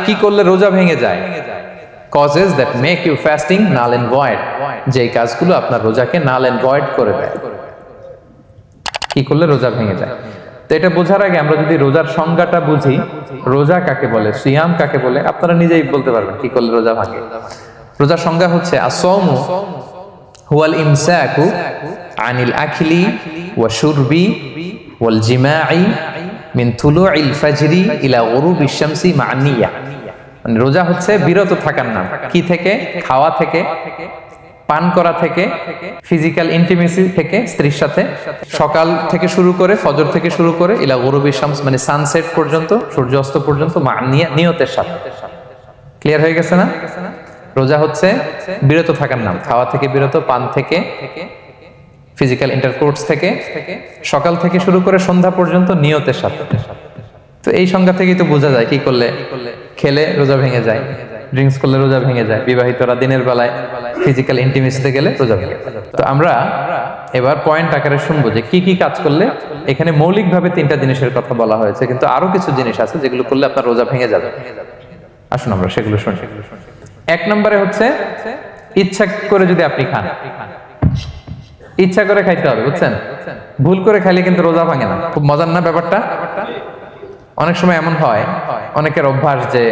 কি করলে রোজা ভেঙে যায়? Causes that make you fasting null and void, যে কাজগুলো আপনার রোজাকে null and void করে দেয়। কি করলে রোজা ভেঙে যায়? তো এটা বোঝার আগে আমরা যদি রোজার সংজ্ঞাটা বুঝি, রোজা কাকে বলে, সিয়াম কাকে বলে, আপনারা নিজেই বলতে পারবেন কি করলে রোজা ভাঙে। রোজার সংজ্ঞা হচ্ছে আসওমু হুয়াল ইমসাকু আনিল আখলি ওয়া শুরবি ওয়াল জিমাই মিন তুলুইল ফাজরি ইলা গুরুবিশ শামসি মা'আন নিয়া। মানে রোজা হচ্ছে বিরত থাকার নাম। কি থেকে? খাওয়া থেকে, পান করা থেকে, ফিজিক্যাল ইন্টিমেসি থেকে স্ত্রীর সাথে, সকাল থেকে শুরু করে, ফজর থেকে শুরু করে ইলা গুরুবিশ শামস মানে সানসেট পর্যন্ত, সূর্যাস্ত পর্যন্ত মা'আন নিয়া, নিয়তের সাথে। ক্লিয়ার হয়ে গেছে না? রোজা হচ্ছে বিরত থাকার নাম। খাওয়া থেকে বিরত, পান থেকে, ফিজিক্যাল ইন্টারকোর্স থেকে, সকাল থেকে শুরু করে সন্ধ্যা পর্যন্ত নিয়তের সাথে। তো এই সংজ্ঞা থেকেই তো বোঝা যায় কি করলে, খেলে রোজা ভেঙে যায়, ড্রিঙ্কস করলে রোজা ভেঙে যায়, বিবাহিতরা দিনের বেলায় ফিজিক্যাল ইন্টিমেসিতে গেলে রোজা ভেঙে যায়। তো আমরা এবার পয়েন্ট আকারে শুনবো যে কি কি কাজ করলে। এখানে মৌলিকভাবে 3টা জিনিসের কথা বলা হয়েছে, কিন্তু আরো কিছু জিনিস আছে যেগুলো করলে আপনার রোজা ভেঙে যাবে। আসুন আমরা সেগুলো শুনি। 1 নম্বরে হচ্ছে ইচ্ছা করে যদি আপনি খান, ইচ্ছা করে খাইতে হবে, বুঝছেন? ভুল করে খাইলে কিন্তু রোজা ভাঙে না। খুব মজার না ব্যাপারটা? অনেক সময় এমন হয়, অনেকের অভ্যাস যে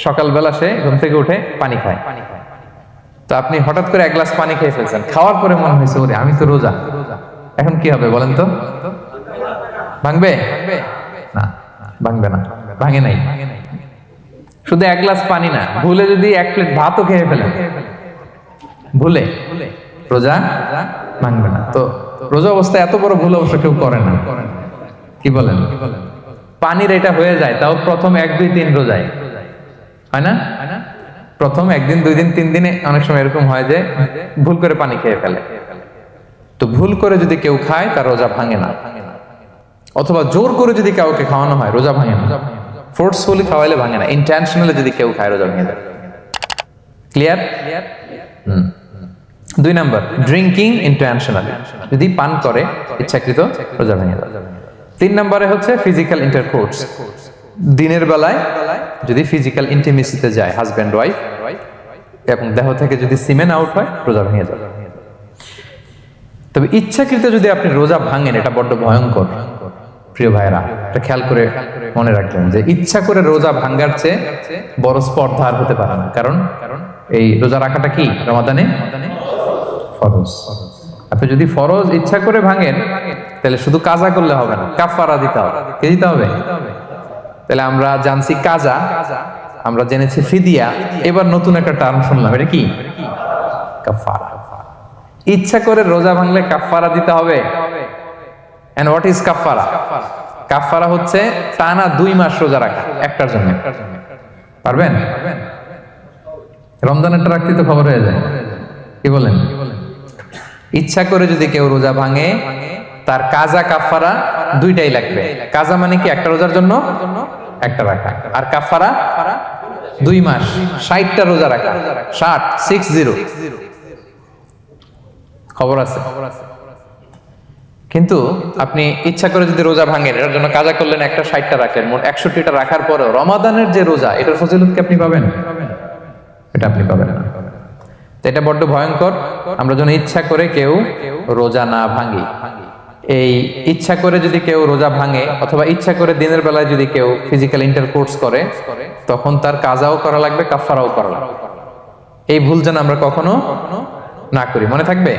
সকালবেলা সে ঘুম থেকে উঠে পানি খায়। তো আপনি হঠাৎ করে 1 গ্লাস পানি খেয়ে ফেলছেন, খাওয়ার পরে মনে হয়েছে ওরে আমি তো রোজা, এখন কি হবে বলেন তো? ভাঙবে না? ভাঙবে না, ভাঙে নাই। শুধু 1 গ্লাস পানি না, ভুলে যদি 1 প্লেট ভাতও খেয়ে ফেলেন, ভুলে, রোজা ভাঙবে না। তো রোজা অবস্থায় এত বড় ভুল অবশ্য কেউ করে না, কি বলেন? পানির এটা হয়ে যায়, তাও প্রথম 1, 2, 3 রোজায় হয় না? প্রথম 1 দিন, 2 দিন, 3 দিনে অনেক সময় এরকম হয় যে ভুল করে পানি খেয়ে ফেলে। তো ভুল করে যদি কেউ খায় তার রোজা ভাঙে না। অথবা জোর করে যদি কাউকে খাওয়ানো হয় রোজা ভাঙে না। ফোর্সফুলি খাওয়াইলে ভাঙে না, ইন্টেনশনালি যদি কেউ খায় রোজা ভেঙে যায়। ক্লিয়ার? 2 নাম্বার, ড্রিঙ্কিং ইন্টেনশনালি, যদি পান করে ইচ্ছাকৃত রোজা ভেঙে যায়। 3 নম্বরে হচ্ছে ফিজিক্যাল ইন্টারকোর্স, দিনের বেলায় যদি ফিজিক্যাল ইন্টিমেসিতে যায় হাজব্যান্ড ওয়াইফ এবং দেহ থেকে যদি সিমেন আউট হয় রোজা ভেঙে যায়। তবে ইচ্ছাকৃত যদি আপনি রোজা ভাঙেন, এটা বড্ড ভয়ঙ্কর প্রিয় ভাইরা। এটা খেয়াল করে মনে রাখবেন যে ইচ্ছা করে রোজা ভাঙার চেয়ে বড় স্পর্ধা আর হতে পারে না। কারণ এই রোজা রাখাটা কি রমাদানে ফরজ। আপনি যদি ফরজ ইচ্ছা করে ভাঙেন তাহলে শুধু কাজা করলে হবে না, কাফারা দিতে হবে। কি দিতে হবে? তাহলে আমরা জানছি কাজা, আমরা জেনেছি ফিদিয়া, এবার নতুন একটা টার্ম শুনলাম, এটা কি? কাফারা। ইচ্ছা করে রোজা ভাঙলে কাফারা দিতে হবে। এন্ড হোয়াট ইজ কাফারা? কাফারা হচ্ছে টানা 2 মাস রোজা রাখা একটার জন্য। পারবেন? রমজানেরটা রাখতে তো খবর হয়ে যায়, কি বলেন? ইচ্ছা করে যদি কেউ রোজা ভাঙে তার কাজা কাফারা 2টাই লাগবে। কাজা মানে কি? একটা রোজার জন্য একটা রাখা, আর কাফারা 2 মাস 60টা রোজা রাখা। 60 খবর আছে। কিন্তু আপনি ইচ্ছা করে যদি রোজা ভাঙেন, এটার জন্য কাজা করলেন, একটা 60টা রাখলেন, মোট 61টা রাখার পরেও রমাদানের যে রোজা, এটার ফজিলত কি আপনি পাবেন? এটা আপনি পাবেন না। তো এটা বড্ড ভয়ঙ্কর। আমরা যেন ইচ্ছা করে কেউ রোজা না ভাঙি। এই ইচ্ছা করে যদি কেউ রোজা ভাঙে অথবা ইচ্ছা করে দিনের বেলায় যদি কেউ ফিজিক্যাল ইন্টারকোর্স করে, তখন তার কাজাও করা লাগবে, কাফারাও করা লাগবে। এই ভুল যেন আমরা কখনো না করি, মনে থাকবে?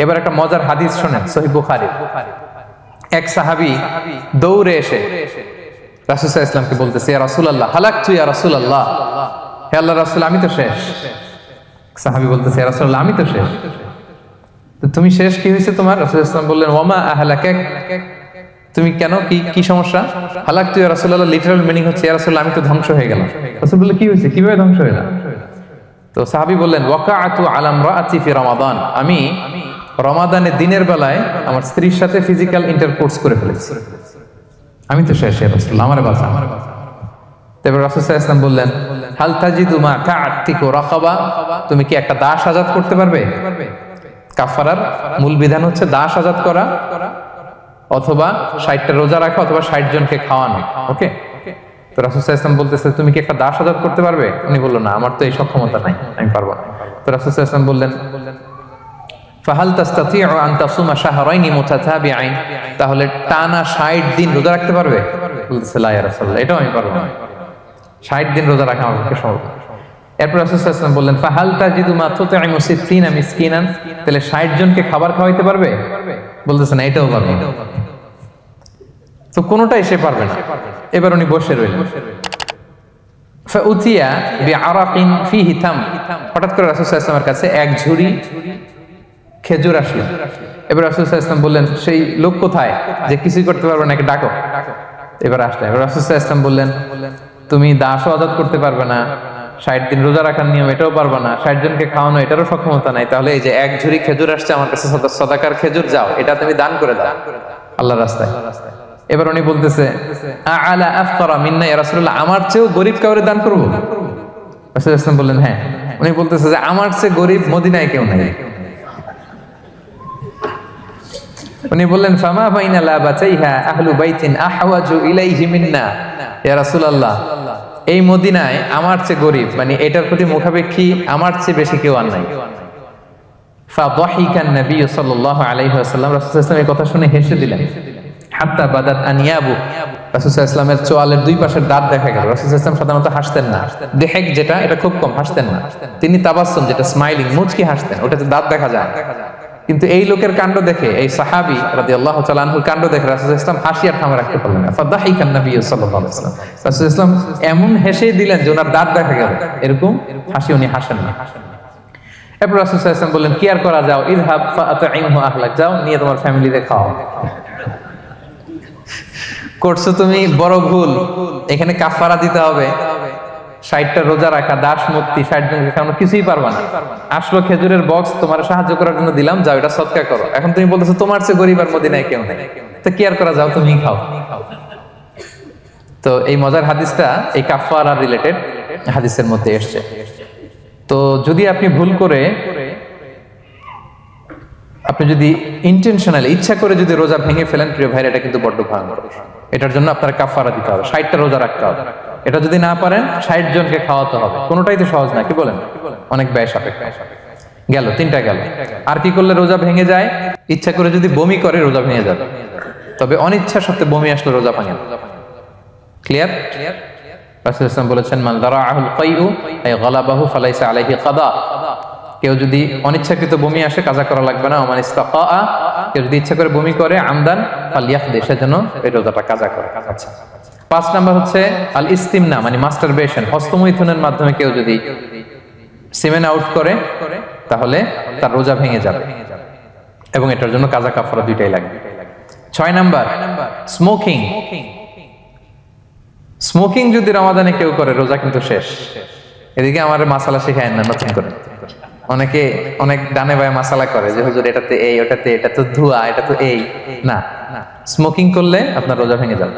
এবার একটা মজার হাদিস শোনেন, সহিহ বুখারী। এক সাহাবী দৌড়ে এসে রাসূল সাল্লাল্লাহু আলাইহি ওয়াসাল্লামকে বলতেছে, ইয়া রাসূলুল্লাহ হালাকতু ইয়া রাসূলুল্লাহ, হে আল্লাহর রাসূল আমি তো শেষ। সাহাবী বলতেছে, ইয়া রাসূলুল্লাহ আমি তো শেষ। তো তুমি শেষ, কি হয়েছে তোমার? রাসূল সাল্লাল্লাহু আলাইহি ওয়াসাল্লাম বললেন, ওয়ামা আহলাকাক, তুমি কেন, কি সমস্যা? হালাকতু ইয়া রাসূলুল্লাহ লিটারাল মিনিং হচ্ছে, ইয়া রাসূলুল্লাহ আমি তো ধ্বংস হয়ে গেলাম। রাসূল বললেন, কি হয়েছে, কিভাবে ধ্বংস হয়ে গেল? তো সাহাবী বললেন, ওয়াকাআতু আলা ইমরাআতি ফি রমাদান, আমি রমাদানে দিনের বেলায় আমার স্ত্রীর সাথে ফিজিক্যাল ইন্টারকোর্স করে ফেলেছি, আমি তো শেষ, ইয়া রাসূলুল্লাহ আমারে বাঁচান। তারপর রাসূল সাল্লাল্লাহু আলাইহি ওয়াসাল্লাম বললেন, হাল তাজিদু মা কা'আতিকু রাকাবা, তুমি কি একটা দাস আজাদ করতে পারবে? কাফারার মূল বিধান হচ্ছে দাস আজাদ করা অথবা 60টা রোজা রাখা অথবা 60 জনকে খাওয়ানো। ওকে, তো রাসূল সাল্লাল্লাহু আলাইহি ওয়াসাল্লাম বলতেছে তুমি কি একটা দাস আজাদ করতে পারবে? উনি বলল না, আমার তো এই সক্ষমতা নাই, আমি পারবো না। তো রাসূল সাল্লাল্লাহু আলাইহি ওয়াসাল্লাম বললেন ফাহাল তাস্তাতিউ আন তাসুমা শাহরাইনি মুতাতাবিআইন, তাহলে টানা 60 দিন রোজা রাখতে পারবে? বলতেছে লা ইয়া রাসূলুল্লাহ, এটাও আমি পারবো না, 60 দিন রোজা রাখা আমার পক্ষে সম্ভব না। এরপর রাসূল সাল্লাল্লাহু আলাইহি ওয়াসাল্লাম বললেন ফাহাল তাজিদু মা তুতঈমু 60 মিসকিনান, তাহলে 60 জনকে খাবার খাওয়াইতে পারবে? বলতেছে না, এটাও পারবে না। তো কোনোটাই সে পারবে না। এবার উনি বসে রইলেন। ফাউতিয়া বিআরাকিন ফিহি তাম, হঠাৎ করে রাসূল সাল্লাল্লাহু আলাইহি ওয়াসাল্লামের কাছে এক ঝুড়ি খেজুর আসলো। এবার রাসূল সাল্লাল্লাহু আলাইহি ওয়াসাল্লাম বললেন সেই লোক কোথায় যে কিছুই করতে পারবে না, ডাকো। এবার আসলে এবার রাসূল সাল্লাল্লাহু আলাইহি ওয়াসাল্লাম বললেন তুমি দাসও আজাদ করতে পারবে না, 60 দিন রোজা রাখার নিয়ম এটাও পারবে না, 60 জনকে খাওয়ানো এটারও সক্ষমতা নাই, তাহলে এই যে এক ঝুড়ি খেজুর আসছে আমার কাছে সাদাকার খেজুর, যাও এটা তুমি দান করে দাও আল্লাহর রাস্তায়। এবার উনি বলতেছে আলা আফকারা মিন্না ইয়া রাসূলুল্লাহ, আমার চেয়েও গরীব কাউরে দান করব? রাসূল সাল্লাল্লাহু আলাইহি ওয়াসাল্লাম বললেন হ্যাঁ। উনি বলতেছে যে আমার চেয়ে গরীব মদিনায় কেউ নাই। উনি বললেন ফামা বাইনা লাবাতাইহা আহলু বাইতিন আহওয়াজু ইলাইহি মিন্না ইয়া রাসূলুল্লাহ, এই মদিনায় আমার চেয়ে গরীব মানে এটার প্রতি মুখাপেক্ষী আমার চেয়ে বেশি কেউ আর নাই। ফাদাহিকান নবী সাল্লাল্লাহু আলাইহি ওয়াসাল্লাম, রাসূল সাল্লাল্লাহু আলাইহি ওয়াসাল্লাম এই কথা শুনে হেসে দিলেন। হাত্তা বাদাত আনিয়াবু, রাসূল সাল্লাল্লাহু আলাইহি ওয়াসাল্লামের চোয়ালের দুই পাশের দাঁত দেখা গেল। রাসূল সাল্লাল্লাহু আলাইহি ওয়াসাল্লাম সাধারণত হাসতেন না, দেহেক যেটা এটা খুব কম হাসতেন না, তিনি তাবাসসুম যেটা স্মাইলিং মুচকি হাসতেন, ওটাতে দাঁত দেখা যায়। কিন্তু এই লোকের কাণ্ড দেখে, এই সাহাবী রাদিয়াল্লাহু তাআলা আনহুর কাণ্ড দেখে রাসূল সাল্লাল্লাহু আলাইহি ওয়াসাল্লাম হাসি আর থামে রাখতে পারলেন না। ফাদাহিকান নবী সাল্লাল্লাহু আলাইহি ওয়াসাল্লাম, রাসূল সাল্লাল্লাহু আলাইহি ওয়াসাল্লাম এমন হেসে দিলেন যে ওনার দাঁত দেখা গেল, এরকম হাসি উনি হাসেন না। এরপর রাসূল সাল্লাল্লাহু আলাইহি ওয়াসাল্লাম বললেন কি আর করা, যাও ইযহাব ফাআতঈমহু আহলাক, যাও নিয়ে তোমার ফ্যামিলিতে খাও। করছো তুমি বড় ভুল, এখানে কাফারা দিতে হবে, 60টা রোজা রাখা, দাস মুক্তি, 60 জনকে খাওয়ানো, কিছুই পারবা না। আসলো খেজুরের বক্স তোমার সাহায্য করার জন্য দিলাম, যাও এটা সদকা করো। এখন তুমি বলতেছো তোমার চেয়ে গরীব আর মদিনায় কেউ নেই, তো কি আর করা, যাও তুমি খাও। তো এই মজার হাদিসটা এই কাফারা রিলেটেড হাদিসের মধ্যে এসেছে। তো যদি আপনি ভুল করে, আপনি যদি ইন্টেনশনালি ইচ্ছা করে যদি রোজা ভেঙে ফেলেন, প্রিয় ভাইরা, এটা কিন্তু বড্ড ভয়ঙ্কর। এটার জন্য আপনার কাফারা দিতে হবে, 60টা রোজা রাখতে হবে। এটা যদি না পারেন 60 জনকে খাওয়াতে হবে। কোনোটাই তো সহজ না, কি বলেন? অনেক ব্যয় সাপেক্ষ। গেল 3টা গেল। আর কি করলে রোজা ভেঙে যায়? ইচ্ছা করে যদি বমি করে রোজা ভেঙে যাবে, তবে অনিচ্ছা সত্ত্বে বমি আসলে রোজা ভাঙে না। ক্লিয়ার? রাসূল সাল্লাল্লাহু আলাইহি ওয়াসাল্লাম বলেছেন মান দারাআহুল কাইউ আই গালাবাহু ফালাইসা আলাইহি কাদা, কেউ যদি অনিচ্ছাকৃত বমি আসে কাজা করা লাগবে না। ওমান ইস্তাকা, কেউ যদি ইচ্ছা করে বমি করে আমদান ফালিয়াখদি, সেজন্য এই রোজাটা কাজা করে। আচ্ছা, 5 নাম্বার হচ্ছে আল ইস্তিমনা মানে মাস্টারবেশন, হস্তমৈথুনের মাধ্যমে কেউ যদি সিমেন আউট করে তাহলে তার রোজা ভেঙে যাবে এবং এটার জন্য কাজা কাফারা দুইটাই লাগবে। 6 নাম্বার স্মোকিং। স্মোকিং যদি রমাদানে কেউ করে রোজা কিন্তু শেষ। এদিকে আমার মাসালা শেখায় না নতুন করে, অনেকে অনেক ডানে বায়ে মাসালা করে যে হুজুর এটাতে এই, ওটাতে এটা তো ধোঁয়া, এটা তো এই না। স্মোকিং করলে আপনার রোজা ভেঙে যাবে,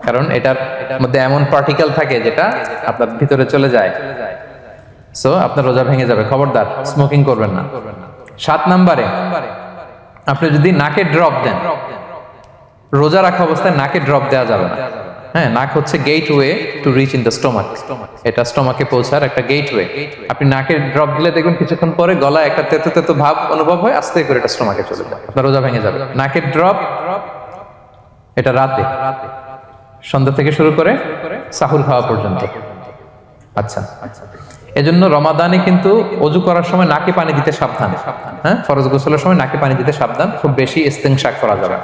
কারণ এটার মধ্যে এমন পার্টিকেল থাকে যেটা আপনার ভিতরে চলে যায়, সো আপনার রোজা ভেঙে যাবে। খবরদার স্মোকিং করবেন না। 7 নম্বরে আপনি যদি নাকে ড্রপ দেন, রোজা রাখা অবস্থায় নাকে ড্রপ দেওয়া যাবে না। হ্যাঁ, নাক হচ্ছে gateway to reach in the stomach, এটা স্টোমাকে পৌঁছার একটা গেটওয়ে। আপনি নাকে ড্রপ দিলে দেখবেন কিছুক্ষণ পরে গলায় একটা তেতো তেতো ভাব অনুভব হয়, আস্তে করে এটা স্টোমাকে চলে যায়, আপনার রোজা ভেঙে যাবে। নাকের ড্রপ এটা রাতে, সন্ধ্যা থেকে শুরু করে সাহুর খাওয়া পর্যন্ত। আচ্ছা, এজন্য রমাদানে কিন্তু ওযু করার সময় নাকে পানি দিতে সাবধান। হ্যাঁ, ফরজ গোসলের সময় নাকে পানি দিতে সাবধান, খুব বেশি ইস্তেনশাক করা যাবে।